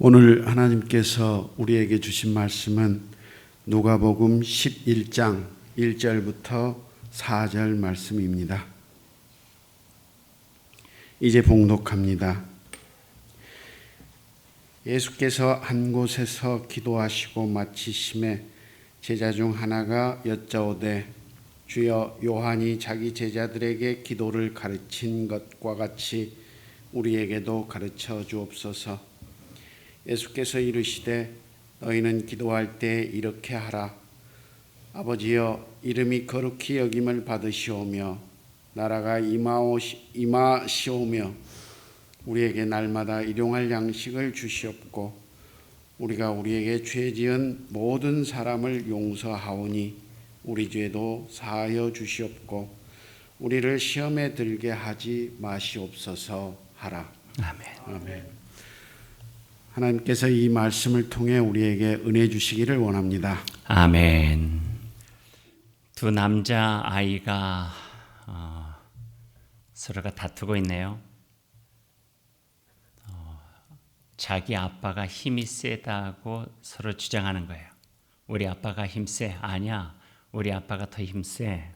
오늘 하나님께서 우리에게 주신 말씀은 누가복음 11장 1절부터 4절 말씀입니다. 이제 봉독합니다. 예수께서 한 곳에서 기도하시고 마치심에 제자 중 하나가 여짜오되 주여, 요한이 자기 제자들에게 기도를 가르친 것과 같이 우리에게도 가르쳐 주옵소서. 예수께서 이르시되 너희는 기도할 때 이렇게 하라. 아버지여, 이름이 거룩히 여김을 받으시오며 나라가 임하시오며 우리에게 날마다 일용할 양식을 주시옵고 우리가 우리에게 죄 지은 모든 사람을 용서하오니 우리 죄도 사하여 주시옵고 우리를 시험에 들게 하지 마시옵소서 하라. 아멘. 아멘. 하나님께서 이 말씀을 통해 우리에게 은혜 주시기를 원합니다. 아멘. 두 남자 아이가 서로가 다투고 있네요. 자기 아빠가 힘이 세다고 서로 주장하는 거예요. 우리 아빠가 힘세. 아니야, 우리 아빠가 더 힘세.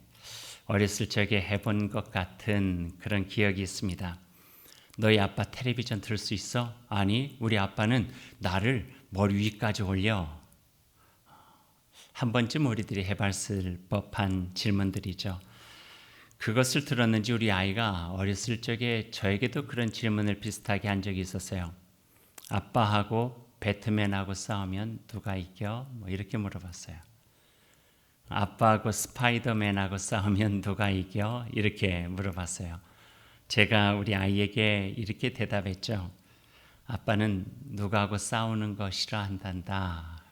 어렸을 적에 해본 것 같은 그런 기억이 있습니다. 너희 아빠 텔레비전 틀 수 있어? 아니, 우리 아빠는 나를 머리 위까지 올려. 한 번쯤 우리들이 해봤을 법한 질문들이죠. 그것을 들었는지 우리 아이가 어렸을 적에 저에게도 그런 질문을 비슷하게 한 적이 있었어요. 아빠하고 배트맨하고 싸우면 누가 이겨? 이렇게 물어봤어요. 아빠하고 스파이더맨하고 싸우면 누가 이겨? 이렇게 물어봤어요. 제가 우리 아이에게 이렇게 대답했죠. 아빠는 누구하고 싸우는 거 싫어한단다.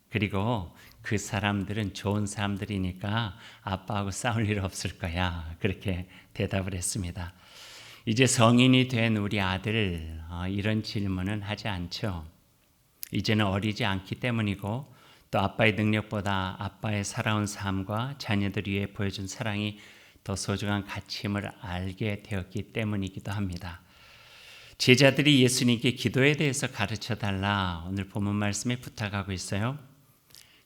그리고 그 사람들은 좋은 사람들이니까 아빠하고 싸울 일 없을 거야. 그렇게 대답을 했습니다. 이제 성인이 된 우리 아들 이런 질문은 하지 않죠. 이제는 어리지 않기 때문이고 또 아빠의 능력보다 아빠의 살아온 삶과 자녀들 위해 보여준 사랑이 더 소중한 가치임을 알게 되었기 때문이기도 합니다. 제자들이 예수님께 기도에 대해서 가르쳐달라 오늘 본문 말씀에 부탁하고 있어요.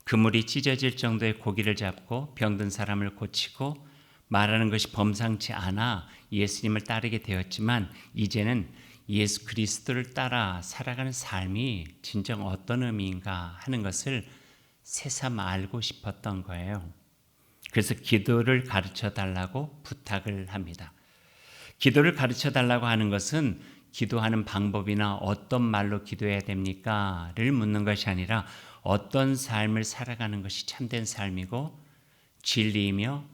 그물이 찢어질 정도의 고기를 잡고 병든 사람을 고치고 말하는 것이 범상치 않아 예수님을 따르게 되었지만 이제는 예수 그리스도를 따라 살아가는 삶이 진정 어떤 의미인가 하는 것을 새삼 알고 싶었던 거예요. 그래서 기도를 가르쳐달라고 부탁을 합니다. 기도를 가르쳐달라고 하는 것은 기도하는 방법이나 어떤 말로 기도해야 됩니까? 를 묻는 것이 아니라 어떤 삶을 살아가는 것이 참된 삶이고 진리이며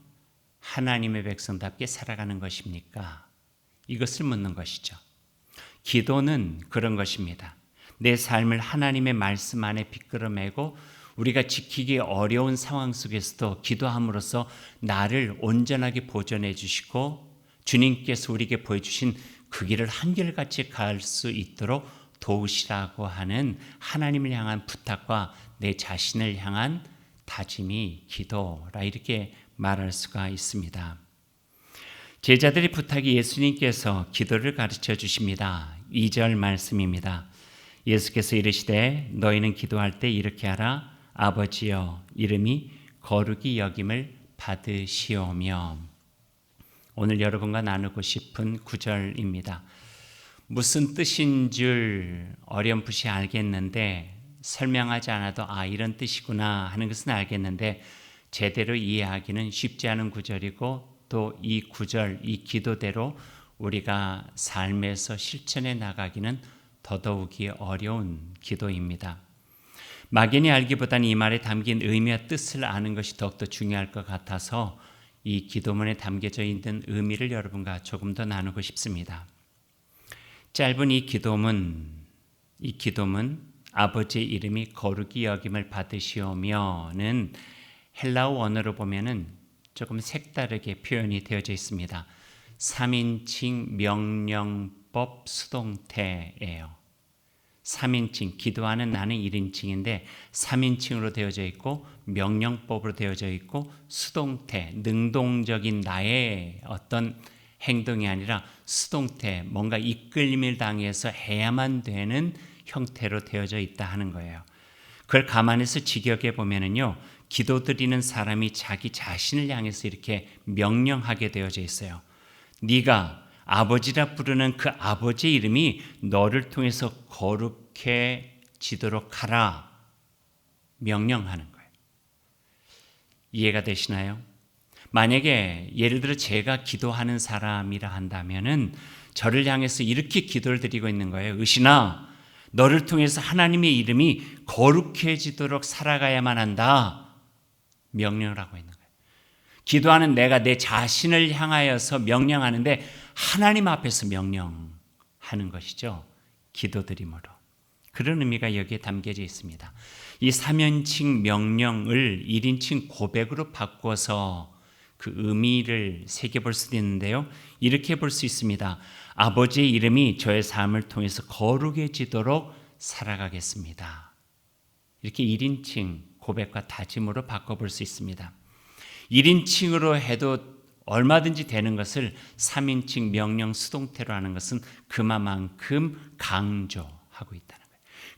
하나님의 백성답게 살아가는 것입니까? 이것을 묻는 것이죠. 기도는 그런 것입니다. 내 삶을 하나님의 말씀 안에 비끄러매고 우리가 지키기 어려운 상황 속에서도 기도함으로써 나를 온전하게 보존해 주시고 주님께서 우리에게 보여주신 그 길을 한결같이 갈 수 있도록 도우시라고 하는 하나님을 향한 부탁과 내 자신을 향한 다짐이 기도라 이렇게 말할 수가 있습니다. 제자들의 부탁이 예수님께서 기도를 가르쳐 주십니다. 2절 말씀입니다. 예수께서 이르시되 너희는 기도할 때 이렇게 하라. 아버지여, 이름이 거룩히 여김을 받으시오며. 오늘 여러분과 나누고 싶은 구절입니다. 무슨 뜻인 줄 어렴풋이 알겠는데 설명하지 않아도 이런 뜻이구나 하는 것은 알겠는데 제대로 이해하기는 쉽지 않은 구절이고 또 이 구절, 이 기도대로 우리가 삶에서 실천해 나가기는 더더욱이 어려운 기도입니다. 막연히 알기보다는 이 말에 담긴 의미와 뜻을 아는 것이 더욱더 중요할 것 같아서 이 기도문에 담겨져 있는 의미를 여러분과 조금 더 나누고 싶습니다. 짧은 이 기도문 아버지의 이름이 거룩히 여김을 받으시오며는 헬라어 원어로 보면은 조금 색다르게 표현이 되어져 있습니다. 3인칭 명령법 수동태예요. 3인칭, 기도하는 나는 1인칭인데 3인칭으로 되어져 있고 명령법으로 되어져 있고 수동태, 능동적인 나의 어떤 행동이 아니라 수동태, 뭔가 이끌림을 당해서 해야만 되는 형태로 되어져 있다 하는 거예요. 그걸 감안해서 직역해 보면은요, 기도드리는 사람이 자기 자신을 향해서 이렇게 명령하게 되어져 있어요. 네가 아버지라 부르는 그 아버지의 이름이 너를 통해서 거룩해지도록 하라, 명령하는 거예요. 이해가 되시나요? 만약에 예를 들어 제가 기도하는 사람이라 한다면은 저를 향해서 이렇게 기도를 드리고 있는 거예요. 의신아, 너를 통해서 하나님의 이름이 거룩해지도록 살아가야만 한다, 명령을 하고 있는 거예요. 기도하는 내가 내 자신을 향하여서 명령하는데 하나님 앞에서 명령하는 것이죠. 기도드림으로. 그런 의미가 여기에 담겨져 있습니다. 이 3인칭 명령을 1인칭 고백으로 바꿔서 그 의미를 새겨볼 수도 있는데요. 이렇게 볼 수 있습니다. 아버지의 이름이 저의 삶을 통해서 거룩해지도록 살아가겠습니다. 이렇게 1인칭 고백과 다짐으로 바꿔볼 수 있습니다. 1인칭으로 해도 얼마든지 되는 것을 3인칭 명령 수동태로 하는 것은 그만큼 강조하고 있다는 거예요.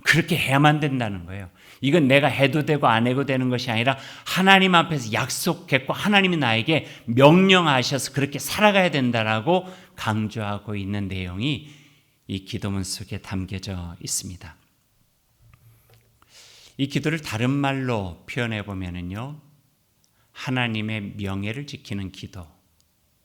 그렇게 해야만 된다는 거예요. 이건 내가 해도 되고 안 해도 되는 것이 아니라 하나님 앞에서 약속했고 하나님이 나에게 명령하셔서 그렇게 살아가야 된다라고 강조하고 있는 내용이 이 기도문 속에 담겨져 있습니다. 이 기도를 다른 말로 표현해 보면은요, 하나님의 명예를 지키는 기도,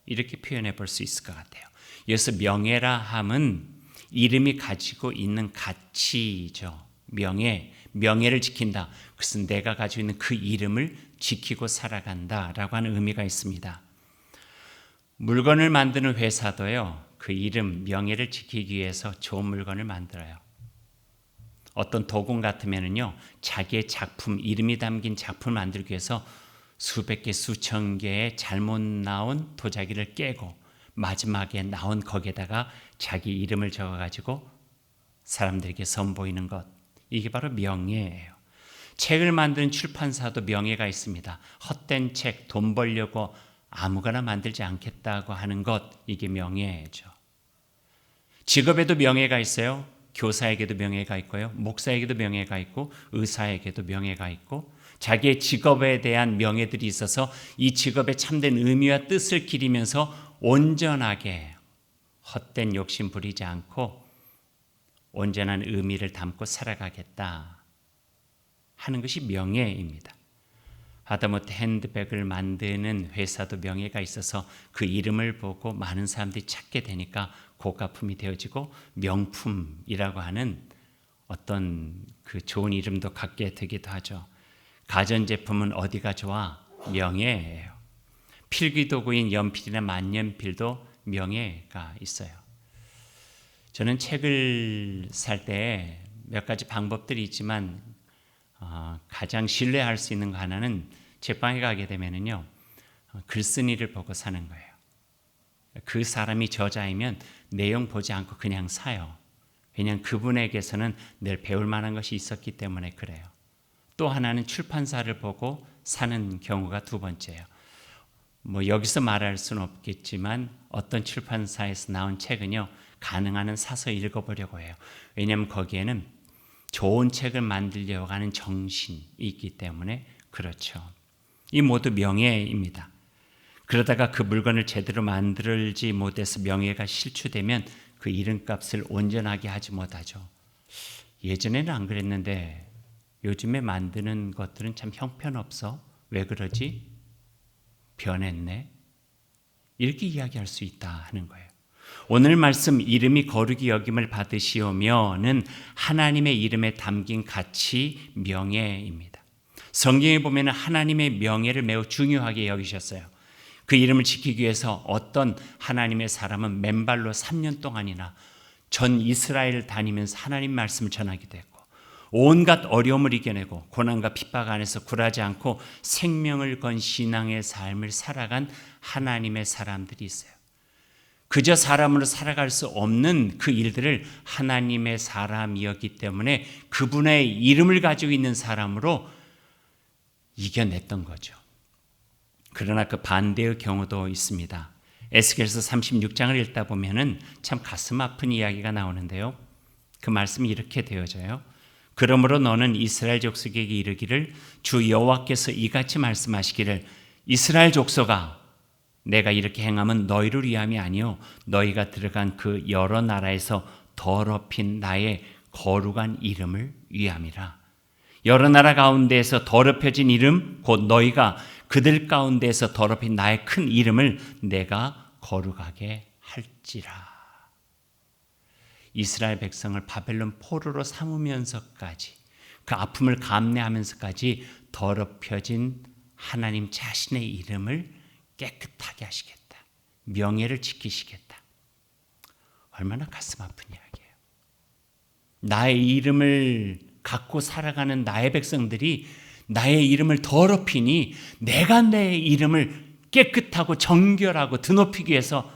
이렇게 표현해 볼 수 있을 것 같아요. 여기서 명예라 함은 이름이 가지고 있는 가치죠. 명예를 지킨다. 그것은 내가 가지고 있는 그 이름을 지키고 살아간다라고 하는 의미가 있습니다. 물건을 만드는 회사도요, 그 이름, 명예를 지키기 위해서 좋은 물건을 만들어요. 어떤 도금 같으면은요, 자기의 작품, 이름이 담긴 작품을 만들기 위해서 수백 개, 수천 개의 잘못 나온 도자기를 깨고 마지막에 나온 거기에다가 자기 이름을 적어가지고 사람들에게 선보이는 것, 이게 바로 명예예요. 책을 만드는 출판사도 명예가 있습니다. 헛된 책, 돈 벌려고 아무거나 만들지 않겠다고 하는 것, 이게 명예죠. 직업에도 명예가 있어요. 교사에게도 명예가 있고요. 목사에게도 명예가 있고 의사에게도 명예가 있고 자기의 직업에 대한 명예들이 있어서 이 직업의 참된 의미와 뜻을 기리면서 온전하게 헛된 욕심 부리지 않고 온전한 의미를 담고 살아가겠다 하는 것이 명예입니다. 하다못해 핸드백을 만드는 회사도 명예가 있어서 그 이름을 보고 많은 사람들이 찾게 되니까 고가품이 되어지고 명품이라고 하는 어떤 그 좋은 이름도 갖게 되기도 하죠. 가전제품은 어디가 좋아? 명예예요. 필기도구인 연필이나 만년필도 명예가 있어요. 저는 책을 살 때 몇 가지 방법들이 있지만 가장 신뢰할 수 있는 거 하나는 책방에 가게 되면은요, 글쓴이를 보고 사는 거예요. 그 사람이 저자이면 내용 보지 않고 그냥 사요. 왜냐하면 그분에게서는 늘 배울 만한 것이 있었기 때문에 그래요. 또 하나는 출판사를 보고 사는 경우가 두 번째예요. 여기서 말할 수는 없겠지만 어떤 출판사에서 나온 책은요, 가능한 한 사서 읽어보려고 해요. 왜냐하면 거기에는 좋은 책을 만들려고 하는 정신이 있기 때문에 그렇죠. 이 모두 명예입니다. 그러다가 그 물건을 제대로 만들지 못해서 명예가 실추되면 그 이름값을 온전하게 하지 못하죠. 예전에는 안 그랬는데 요즘에 만드는 것들은 참 형편없어. 왜 그러지? 변했네. 이렇게 이야기할 수 있다 하는 거예요. 오늘 말씀 이름이 거룩히 여김을 받으시오며는 하나님의 이름에 담긴 가치, 명예입니다. 성경에 보면 하나님의 명예를 매우 중요하게 여기셨어요. 그 이름을 지키기 위해서 어떤 하나님의 사람은 맨발로 3년 동안이나 전 이스라엘을 다니면서 하나님 말씀을 전하기도 했고 온갖 어려움을 이겨내고 고난과 핍박 안에서 굴하지 않고 생명을 건 신앙의 삶을 살아간 하나님의 사람들이 있어요. 그저 사람으로 살아갈 수 없는 그 일들을 하나님의 사람이었기 때문에 그분의 이름을 가지고 있는 사람으로 이겨냈던 거죠. 그러나 그 반대의 경우도 있습니다. 에스겔서 36장을 읽다 보면은 참 가슴 아픈 이야기가 나오는데요. 그 말씀이 이렇게 되어져요. 그러므로 너는 이스라엘 족속에게 이르기를 주 여호와께서 이같이 말씀하시기를 이스라엘 족속아 내가 이렇게 행함은 너희를 위함이 아니요 너희가 들어간 그 여러 나라에서 더럽힌 나의 거룩한 이름을 위함이라. 여러 나라 가운데에서 더럽혀진 이름 곧 너희가 그들 가운데에서 더럽힌 나의 큰 이름을 내가 거룩하게 할지라. 이스라엘 백성을 바벨론 포로로 삼으면서까지 그 아픔을 감내하면서까지 더럽혀진 하나님 자신의 이름을 깨끗하게 하시겠다. 명예를 지키시겠다. 얼마나 가슴 아픈 이야기예요. 나의 이름을 갖고 살아가는 나의 백성들이 나의 이름을 더럽히니 내가 내 이름을 깨끗하고 정결하고 드높이기 위해서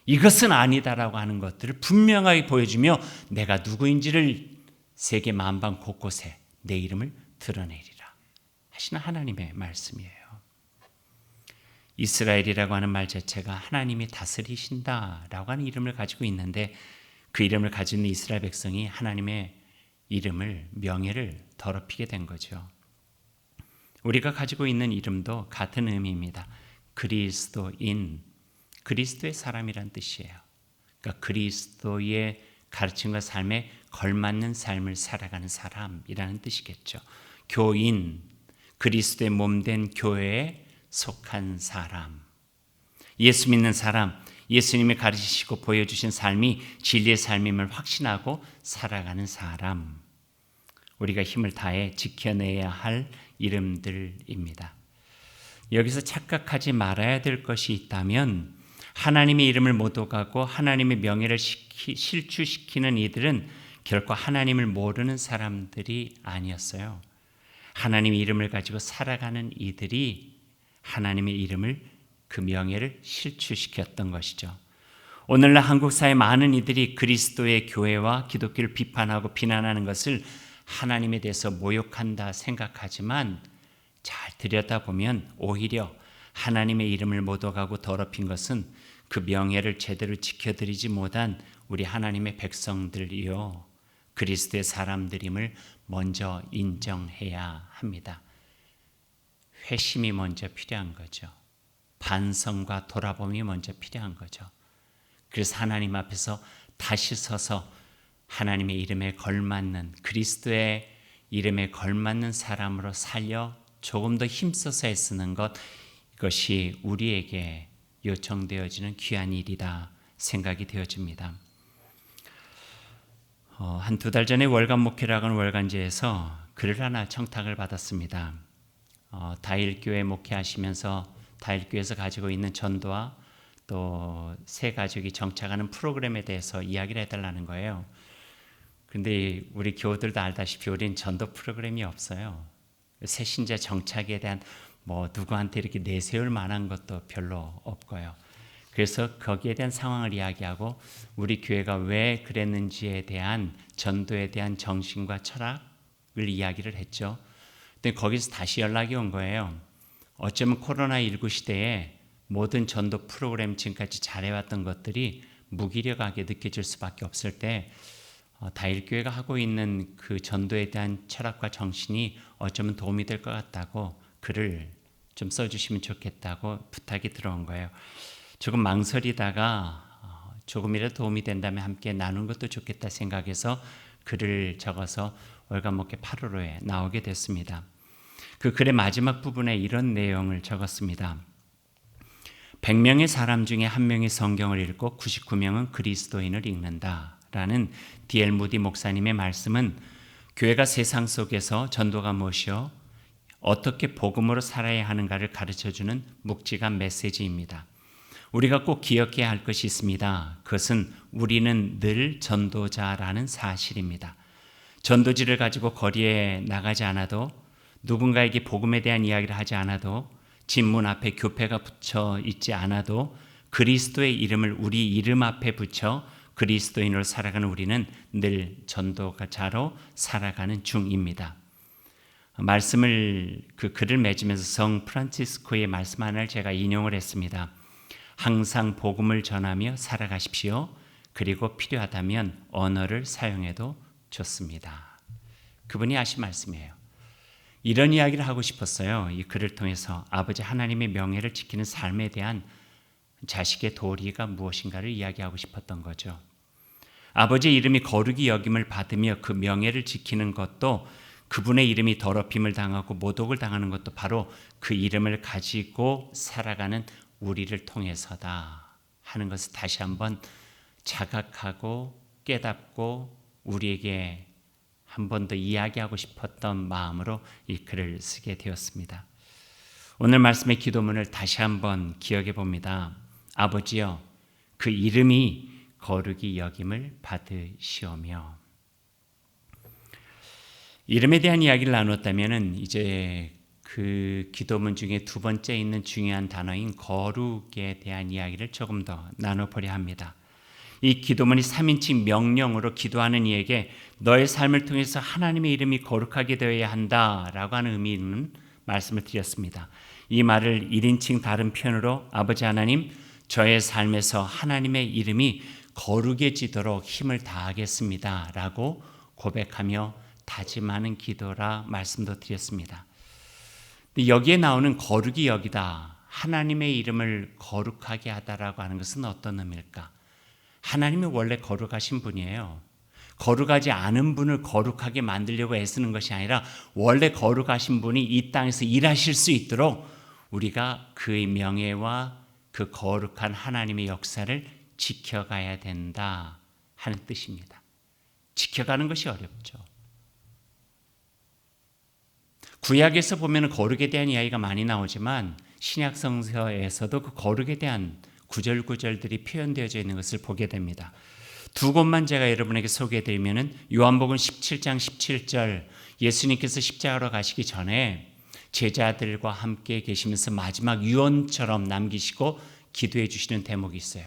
이것은 아니다라고 하는 것들을 분명하게 보여주며 내가 누구인지를 세계 만방 곳곳에 내 이름을 드러내리라 하시는 하나님의 말씀이에요. 이스라엘이라고 하는 말 자체가 하나님이 다스리신다라고 하는 이름을 가지고 있는데 그 이름을 가지고 있는 이스라엘 백성이 하나님의 이름을 명예를 더럽히게 된 거죠. 우리가 가지고 있는 이름도 같은 의미입니다. 그리스도인, 그리스도의 사람이란 뜻이에요. 그러니까 그리스도의 가르침과 삶에 걸맞는 삶을 살아가는 사람이라는 뜻이겠죠. 교인, 그리스도의 몸된 교회에 속한 사람, 예수 믿는 사람, 예수님이 가르치시고 보여주신 삶이 진리의 삶임을 확신하고 살아가는 사람, 우리가 힘을 다해 지켜내야 할 이름들입니다. 여기서 착각하지 말아야 될 것이 있다면 하나님의 이름을 못 오가고 하나님의 명예를 실추시키는 이들은 결코 하나님을 모르는 사람들이 아니었어요. 하나님의 이름을 가지고 살아가는 이들이 하나님의 이름을 그 명예를 실추시켰던 것이죠. 오늘날 한국 사회 많은 이들이 그리스도의 교회와 기독교를 비판하고 비난하는 것을 하나님에 대해서 모욕한다 생각하지만 잘 들여다보면 오히려 하나님의 이름을 못 오가고 더럽힌 것은 그 명예를 제대로 지켜드리지 못한 우리 하나님의 백성들이요 그리스도의 사람들임을 먼저 인정해야 합니다. 회심이 먼저 필요한 거죠. 반성과 돌아봄이 먼저 필요한 거죠. 그래서 하나님 앞에서 다시 서서 하나님의 이름에 걸맞는 그리스도의 이름에 걸맞는 사람으로 살려 조금 더 힘써서 애쓰는 것, 이것이 우리에게 요청되어지는 귀한 일이다 생각이 되어집니다. 한 두 달 전에 월간 목회라고 하는 월간지에서 글을 하나 청탁을 받았습니다. 다일교회 목회하시면서 다일교회에서 가지고 있는 전도와 또 새 가족이 정착하는 프로그램에 대해서 이야기를 해달라는 거예요. 근데 우리 교우들도 알다시피 우리는 전도 프로그램이 없어요. 새 신자 정착에 대한 누구한테 이렇게 내세울 만한 것도 별로 없고요. 그래서 거기에 대한 상황을 이야기하고 우리 교회가 왜 그랬는지에 대한 전도에 대한 정신과 철학을 이야기를 했죠. 근데 거기서 다시 연락이 온 거예요. 어쩌면 코로나19 시대에 모든 전도 프로그램 지금까지 잘해왔던 것들이 무기력하게 느껴질 수밖에 없을 때 다일교회가 하고 있는 그 전도에 대한 철학과 정신이 어쩌면 도움이 될 것 같다고 글을 좀 써주시면 좋겠다고 부탁이 들어온 거예요. 조금 망설이다가 조금이라도 도움이 된다면 함께 나누는 것도 좋겠다 생각해서 글을 적어서 월간목회 8월호에 나오게 됐습니다. 그 글의 마지막 부분에 이런 내용을 적었습니다. 100명의 사람 중에 1명이 성경을 읽고 99명은 그리스도인을 읽는다 라는 D.L. 무디 목사님의 말씀은 교회가 세상 속에서 전도가 무엇이요? 어떻게 복음으로 살아야 하는가를 가르쳐주는 묵직한 메시지입니다. 우리가 꼭 기억해야 할 것이 있습니다. 그것은 우리는 늘 전도자라는 사실입니다. 전도지를 가지고 거리에 나가지 않아도 누군가에게 복음에 대한 이야기를 하지 않아도 집 문 앞에 교패가 붙여 있지 않아도 그리스도의 이름을 우리 이름 앞에 붙여 그리스도인으로 살아가는 우리는 늘 전도자로 살아가는 중입니다. 말씀을 그 글을 맺으면서 성 프란치스코의 말씀 하나를 제가 인용을 했습니다. 항상 복음을 전하며 살아가십시오. 그리고 필요하다면 언어를 사용해도 줬습니다. 그분이 하신 말씀이에요. 이런 이야기를 하고 싶었어요. 이 글을 통해서 아버지 하나님의 명예를 지키는 삶에 대한 자식의 도리가 무엇인가를 이야기하고 싶었던 거죠. 아버지의 이름이 거룩히 여김을 받으며 그 명예를 지키는 것도, 그분의 이름이 더럽힘을 당하고 모독을 당하는 것도 바로 그 이름을 가지고 살아가는 우리를 통해서다 하는 것을 다시 한번 자각하고 깨닫고 우리에게 한 번 더 이야기하고 싶었던 마음으로 이 글을 쓰게 되었습니다. 오늘 말씀의 기도문을 다시 한번 기억해 봅니다. 아버지여, 그 이름이 거룩히 여김을 받으시오며. 이름에 대한 이야기를 나눴다면 이제 그 기도문 중에 두 번째 있는 중요한 단어인 거룩에 대한 이야기를 조금 더 나눠보려 합니다. 이 기도문이 3인칭 명령으로 기도하는 이에게 너의 삶을 통해서 하나님의 이름이 거룩하게 되어야 한다라고 하는 의미는 말씀을 드렸습니다. 이 말을 1인칭 다른 표현으로 아버지 하나님, 저의 삶에서 하나님의 이름이 거룩해지도록 힘을 다하겠습니다 라고 고백하며 다짐하는 기도라 말씀도 드렸습니다. 여기에 나오는 거룩이 여기다, 하나님의 이름을 거룩하게 하다라고 하는 것은 어떤 의미일까? 하나님이 원래 거룩하신 분이에요. 거룩하지 않은 분을 거룩하게 만들려고 애쓰는 것이 아니라 원래 거룩하신 분이 이 땅에서 일하실 수 있도록 우리가 그의 명예와 그 거룩한 하나님의 역사를 지켜가야 된다 하는 뜻입니다. 지켜가는 것이 어렵죠. 구약에서 보면 거룩에 대한 이야기가 많이 나오지만 신약 성서에서도 그 거룩에 대한 구절구절들이 표현되어져 있는 것을 보게 됩니다. 두 곳만 제가 여러분에게 소개해드리면 요한복음 17장 17절, 예수님께서 십자가로 가시기 전에 제자들과 함께 계시면서 마지막 유언처럼 남기시고 기도해 주시는 대목이 있어요.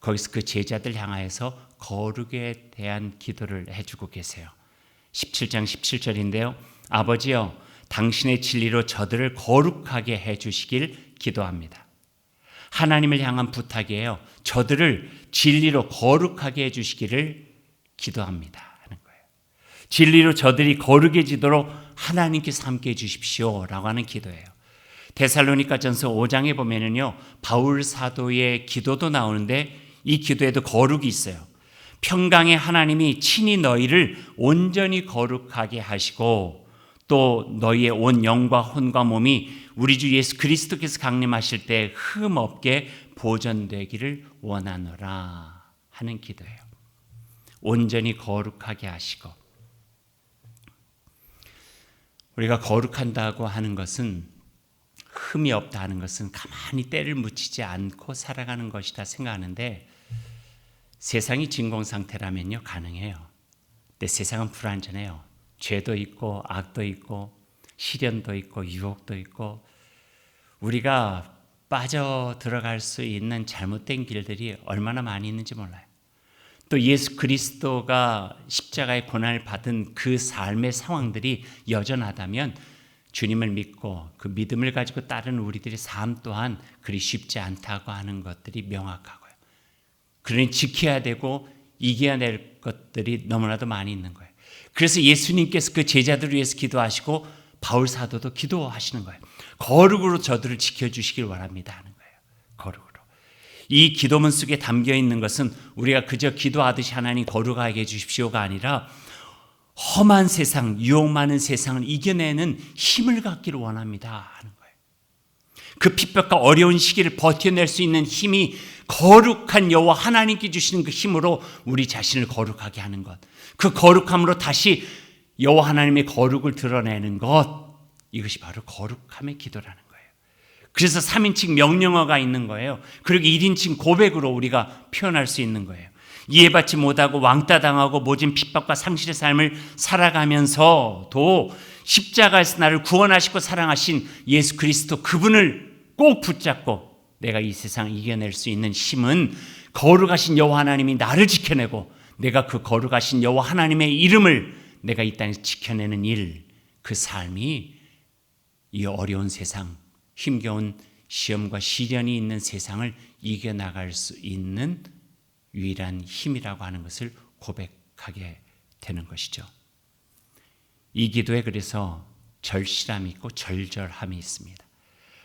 거기서 그 제자들 향하여서 거룩에 대한 기도를 해주고 계세요. 17장 17절인데요. 아버지여, 당신의 진리로 저들을 거룩하게 해주시길 기도합니다. 하나님을 향한 부탁이에요. 저들을 진리로 거룩하게 해주시기를 기도합니다 하는 거예요. 진리로 저들이 거룩해지도록 하나님께서 함께 해주십시오 라고 하는 기도예요. 데살로니가전서 5장에 보면은요, 바울 사도의 기도도 나오는데 이 기도에도 거룩이 있어요. 평강의 하나님이 친히 너희를 온전히 거룩하게 하시고 또 너희의 온 영과 혼과 몸이 우리 주 예수 그리스도께서 강림하실 때 흠 없게 보존되기를 원하노라 하는 기도예요. 온전히 거룩하게 하시고, 우리가 거룩한다고 하는 것은, 흠이 없다 하는 것은 가만히 때를 묻히지 않고 살아가는 것이다 생각하는데, 세상이 진공 상태라면요 가능해요. 근데 세상은 불완전해요. 죄도 있고 악도 있고 시련도 있고 유혹도 있고 우리가 빠져 들어갈 수 있는 잘못된 길들이 얼마나 많이 있는지 몰라요. 또 예수 그리스도가 십자가의 고난을 받은 그 삶의 상황들이 여전하다면 주님을 믿고 그 믿음을 가지고 따르는 우리들의 삶 또한 그리 쉽지 않다고 하는 것들이 명확하고요. 그러니 지켜야 되고 이겨야 될 것들이 너무나도 많이 있는 거예요. 그래서 예수님께서 그 제자들을 위해서 기도하시고 바울 사도도 기도하시는 거예요. 거룩으로 저들을 지켜주시길 원합니다 하는 거예요. 거룩으로. 이 기도문 속에 담겨 있는 것은 우리가 그저 기도하듯이 하나님 거룩하게 해주십시오가 아니라 험한 세상, 유혹 많은 세상을 이겨내는 힘을 갖기를 원합니다 하는 거예요. 그 핍박과 어려운 시기를 버텨낼 수 있는 힘이 거룩한 여호와 하나님께 주시는 그 힘으로 우리 자신을 거룩하게 하는 것, 그 거룩함으로 다시 여호와 하나님의 거룩을 드러내는 것, 이것이 바로 거룩함의 기도라는 거예요. 그래서 3인칭 명령어가 있는 거예요. 그리고 1인칭 고백으로 우리가 표현할 수 있는 거예요. 이해받지 못하고 왕따 당하고 모진 핍박과 상실의 삶을 살아가면서도 십자가에서 나를 구원하시고 사랑하신 예수 그리스도, 그분을 꼭 붙잡고 내가 이 세상을 이겨낼 수 있는 힘은 거룩하신 여호와 하나님이 나를 지켜내고 내가 그 거룩하신 여호와 하나님의 이름을 내가 이 땅에서 지켜내는 일, 그 삶이 이 어려운 세상, 힘겨운 시험과 시련이 있는 세상을 이겨나갈 수 있는 유일한 힘이라고 하는 것을 고백하게 되는 것이죠. 이 기도에 그래서 절실함이 있고 절절함이 있습니다.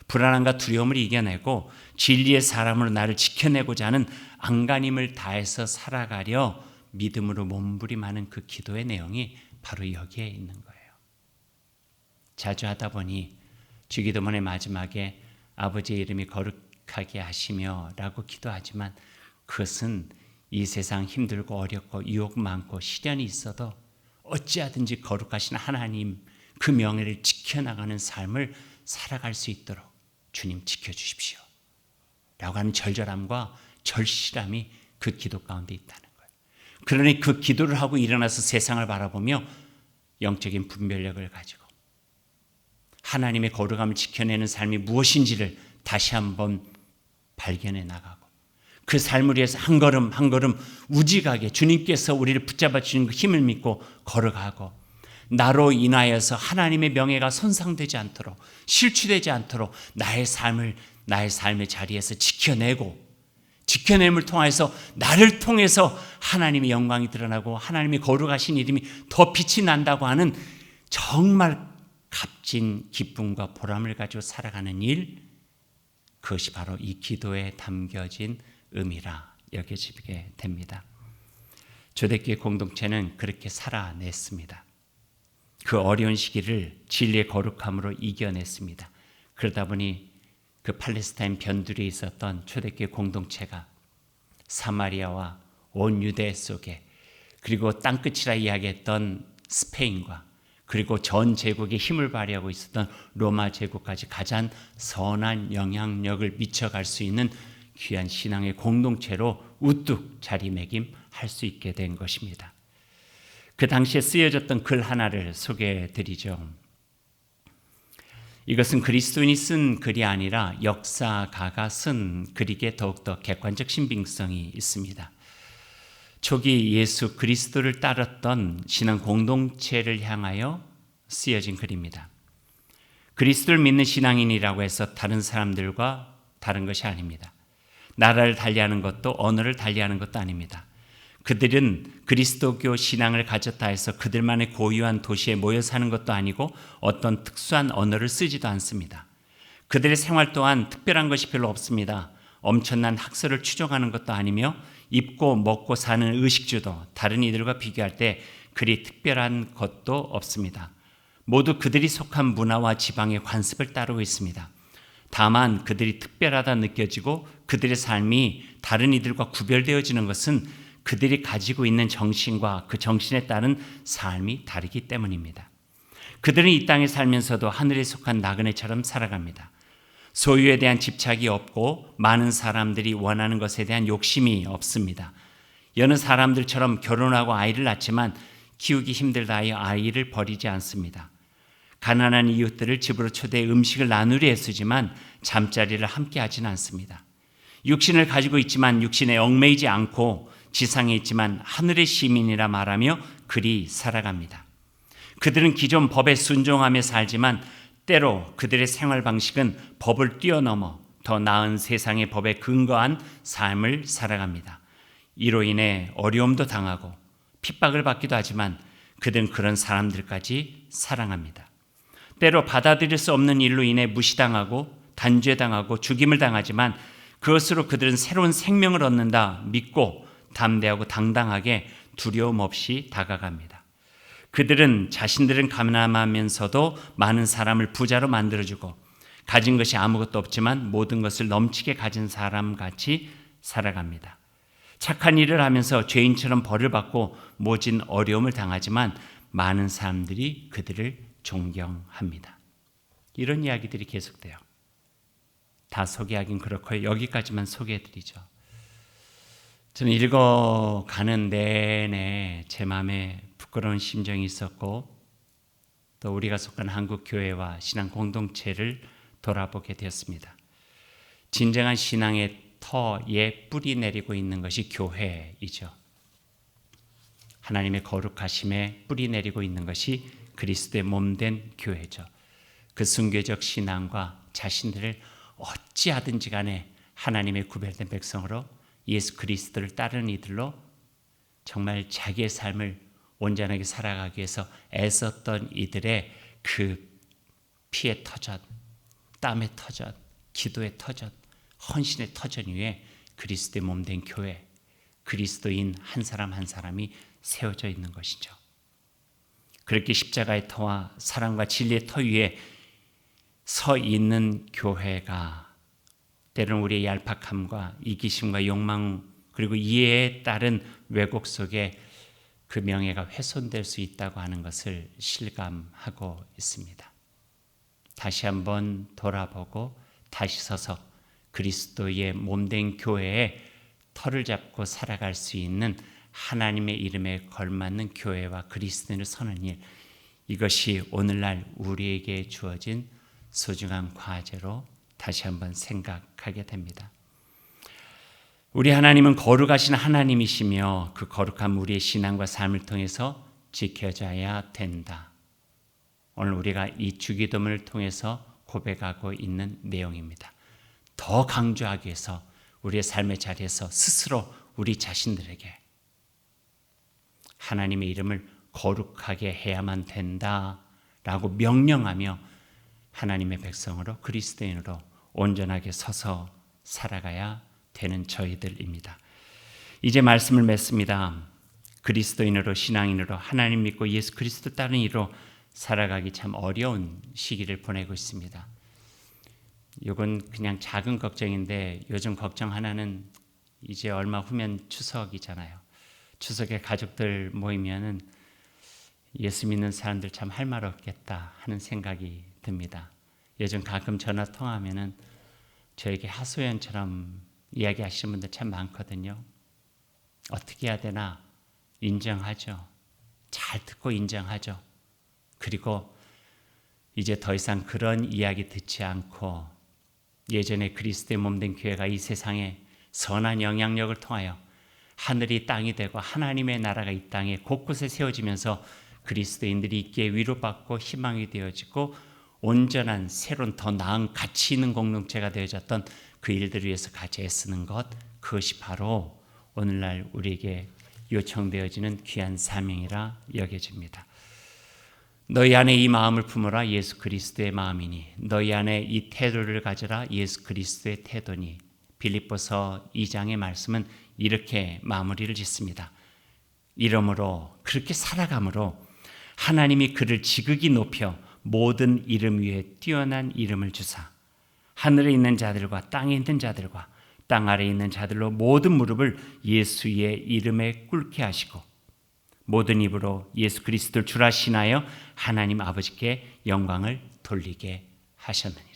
불안함과 두려움을 이겨내고 진리의 사람으로 나를 지켜내고자 하는 안간힘을 다해서 살아가려 믿음으로 몸부림하는 그 기도의 내용이 바로 여기에 있는 거예요. 자주 하다 보니 주기도문의 마지막에 아버지의 이름이 거룩하게 하시며 라고 기도하지만 그것은 이 세상 힘들고 어렵고 유혹 많고 시련이 있어도 어찌하든지 거룩하신 하나님 그 명예를 지켜나가는 삶을 살아갈 수 있도록 주님 지켜주십시오 라고 하는 절절함과 절실함이 그 기도 가운데 있다는 거예요. 그러니 그 기도를 하고 일어나서 세상을 바라보며 영적인 분별력을 가지고 하나님의 거룩함을 지켜내는 삶이 무엇인지를 다시 한번 발견해 나가고 그 삶을 위해서 한 걸음 한 걸음 우직하게 주님께서 우리를 붙잡아 주시는 그 힘을 믿고 걸어가고 나로 인하여서 하나님의 명예가 손상되지 않도록 실추되지 않도록 나의 삶의 자리에서 지켜냄을 통해서 나를 통해서 하나님의 영광이 드러나고 하나님의 거룩하신 이름이 더 빛이 난다고 하는 정말 값진 기쁨과 보람을 가지고 살아가는 일, 그것이 바로 이 기도에 담겨진 의미라 여겨지게 됩니다. 초대교회 공동체는 그렇게 살아냈습니다. 그 어려운 시기를 진리의 거룩함으로 이겨냈습니다. 그러다 보니 그 팔레스타인 변두리에 있었던 초대교회 공동체가 사마리아와 온 유대 속에 그리고 땅끝이라 이야기했던 스페인과 그리고 전 제국에 힘을 발휘하고 있었던 로마 제국까지 가장 선한 영향력을 미쳐갈 수 있는 귀한 신앙의 공동체로 우뚝 자리매김할 수 있게 된 것입니다. 그 당시에 쓰여졌던 글 하나를 소개해 드리죠. 이것은 그리스도인이 쓴 글이 아니라 역사가가 쓴 글이기에 더욱더 객관적 신빙성이 있습니다. 초기 예수 그리스도를 따랐던 신앙 공동체를 향하여 쓰여진 글입니다. 그리스도를 믿는 신앙인이라고 해서 다른 사람들과 다른 것이 아닙니다. 나라를 달리하는 것도 언어를 달리하는 것도 아닙니다. 그들은 그리스도교 신앙을 가졌다 해서 그들만의 고유한 도시에 모여 사는 것도 아니고 어떤 특수한 언어를 쓰지도 않습니다. 그들의 생활 또한 특별한 것이 별로 없습니다. 엄청난 학설을 추종하는 것도 아니며 입고 먹고 사는 의식주도 다른 이들과 비교할 때 그리 특별한 것도 없습니다. 모두 그들이 속한 문화와 지방의 관습을 따르고 있습니다. 다만 그들이 특별하다 느껴지고 그들의 삶이 다른 이들과 구별되어지는 것은 그들이 가지고 있는 정신과 그 정신에 따른 삶이 다르기 때문입니다. 그들은 이 땅에 살면서도 하늘에 속한 나그네처럼 살아갑니다. 소유에 대한 집착이 없고 많은 사람들이 원하는 것에 대한 욕심이 없습니다. 여느 사람들처럼 결혼하고 아이를 낳지만 키우기 힘들다 하여 아이를 버리지 않습니다. 가난한 이웃들을 집으로 초대해 음식을 나누려 애쓰지만 잠자리를 함께 하지는 않습니다. 육신을 가지고 있지만 육신에 얽매이지 않고 지상에 있지만 하늘의 시민이라 말하며 그리 살아갑니다. 그들은 기존 법에 순종하며 살지만 때로 그들의 생활 방식은 법을 뛰어넘어 더 나은 세상의 법에 근거한 삶을 살아갑니다. 이로 인해 어려움도 당하고 핍박을 받기도 하지만 그들은 그런 사람들까지 사랑합니다. 때로 받아들일 수 없는 일로 인해 무시당하고 단죄당하고 죽임을 당하지만 그것으로 그들은 새로운 생명을 얻는다 믿고 담대하고 당당하게 두려움 없이 다가갑니다. 그들은 자신들은 가난하면서도 많은 사람을 부자로 만들어주고 가진 것이 아무것도 없지만 모든 것을 넘치게 가진 사람같이 살아갑니다. 착한 일을 하면서 죄인처럼 벌을 받고 모진 어려움을 당하지만 많은 사람들이 그들을 존경합니다. 이런 이야기들이 계속돼요. 다 소개하긴 그렇고요. 여기까지만 소개해드리죠. 저는 읽어가는 내내 제 마음에 부끄러운 심정이 있었고 또 우리가 속한 한국교회와 신앙 공동체를 돌아보게 되었습니다. 진정한 신앙의 터에 뿌리 내리고 있는 것이 교회이죠. 하나님의 거룩하심에 뿌리 내리고 있는 것이 그리스도의 몸된 교회죠. 그 순교적 신앙과 자신들을 어찌하든지 간에 하나님의 구별된 백성으로 예수 그리스도를 따르는 이들로 정말 자기의 삶을 온전하게 살아가기 위해서 애썼던 이들의 그 피의 터전, 땀의 터전, 기도의 터전, 헌신의 터전 위에 그리스도의 몸된 교회, 그리스도인 한 사람 한 사람이 세워져 있는 것이죠. 그렇게 십자가의 터와 사랑과 진리의 터 위에 서 있는 교회가 때로는 우리의 얄팍함과 이기심과 욕망 그리고 이해에 따른 왜곡 속에 그 명예가 훼손될 수 있다고 하는 것을 실감하고 있습니다. 다시 한번 돌아보고 다시 서서 그리스도의 몸된 교회에 터를 잡고 살아갈 수 있는 하나님의 이름에 걸맞는 교회와 그리스도인을 서는 일, 이것이 오늘날 우리에게 주어진 소중한 과제로 다시 한번 생각하게 됩니다. 우리 하나님은 거룩하신 하나님이시며 그 거룩한 우리의 신앙과 삶을 통해서 지켜져야 된다. 오늘 우리가 이 주기도문을 통해서 고백하고 있는 내용입니다. 더 강조하기 위해서 우리의 삶의 자리에서 스스로 우리 자신들에게 하나님의 이름을 거룩하게 해야만 된다라고 명령하며 하나님의 백성으로 그리스도인으로 온전하게 서서 살아가야 되는 저희들입니다. 이제 말씀을 맺습니다. 그리스도인으로 신앙인으로 하나님 믿고 예수 그리스도 따르는 이로 살아가기 참 어려운 시기를 보내고 있습니다. 이건 그냥 작은 걱정인데 요즘 걱정 하나는 이제 얼마 후면 추석이잖아요. 추석에 가족들 모이면은 예수 믿는 사람들 참 할 말 없겠다 하는 생각이 듭니다. 요즘 가끔 전화 통화하면은 저에게 하소연처럼 이야기하시는 분들 참 많거든요. 어떻게 해야 되나 인정하죠. 잘 듣고 인정하죠. 그리고 이제 더 이상 그런 이야기 듣지 않고 예전에 그리스도의 몸된 교회가 이 세상에 선한 영향력을 통하여 하늘이 땅이 되고 하나님의 나라가 이 땅에 곳곳에 세워지면서 그리스도인들이 있기에 위로받고 희망이 되어지고 온전한 새로운 더 나은 가치 있는 공동체가 되어졌던 그 일들을 위해서 같이 애쓰는 것, 그것이 바로 오늘날 우리에게 요청되어지는 귀한 사명이라 여겨집니다. 너희 안에 이 마음을 품으라 예수 그리스도의 마음이니 너희 안에 이 태도를 가져라 예수 그리스도의 태도니. 빌립보서 2장의 말씀은 이렇게 마무리를 짓습니다. 이러므로 그렇게 살아감으로 하나님이 그를 지극히 높여 모든 이름 위에 뛰어난 이름을 주사 하늘에 있는 자들과 땅에 있는 자들과 땅 아래에 있는 자들로 모든 무릎을 예수의 이름에 꿇게 하시고 모든 입으로 예수 그리스도를 주라 신하여 하나님 아버지께 영광을 돌리게 하셨느니라.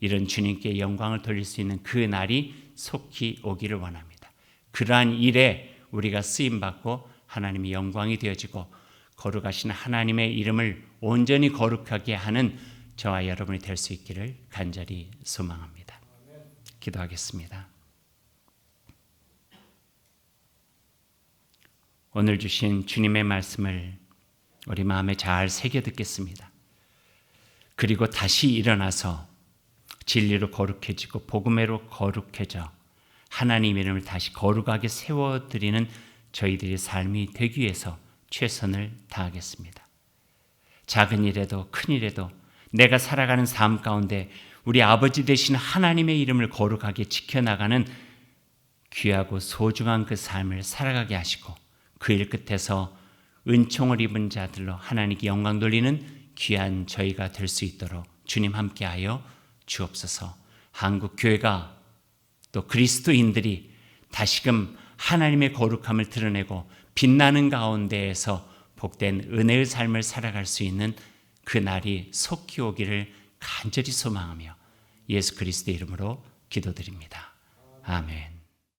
이런 주님께 영광을 돌릴 수 있는 그 날이 속히 오기를 원합니다. 그러한 일에 우리가 쓰임받고 하나님의 영광이 되어지고 거룩하신 하나님의 이름을 온전히 거룩하게 하는 저와 여러분이 될 수 있기를 간절히 소망합니다. 기도하겠습니다. 오늘 주신 주님의 말씀을 우리 마음에 잘 새겨 듣겠습니다. 그리고 다시 일어나서 진리로 거룩해지고 복음으로 거룩해져 하나님 이름을 다시 거룩하게 세워드리는 저희들의 삶이 되기 위해서 최선을 다하겠습니다. 작은 일에도 큰 일에도 내가 살아가는 삶 가운데 우리 아버지 되신 하나님의 이름을 거룩하게 지켜나가는 귀하고 소중한 그 삶을 살아가게 하시고 그 일 끝에서 은총을 입은 자들로 하나님께 영광 돌리는 귀한 저희가 될 수 있도록 주님 함께하여 주옵소서. 한국 교회가 또 그리스도인들이 다시금 하나님의 거룩함을 드러내고 빛나는 가운데에서 복된 은혜의 삶을 살아갈 수 있는 그 날이 속히 오기를 간절히 소망하며 예수 그리스도의 이름으로 기도드립니다. 아멘.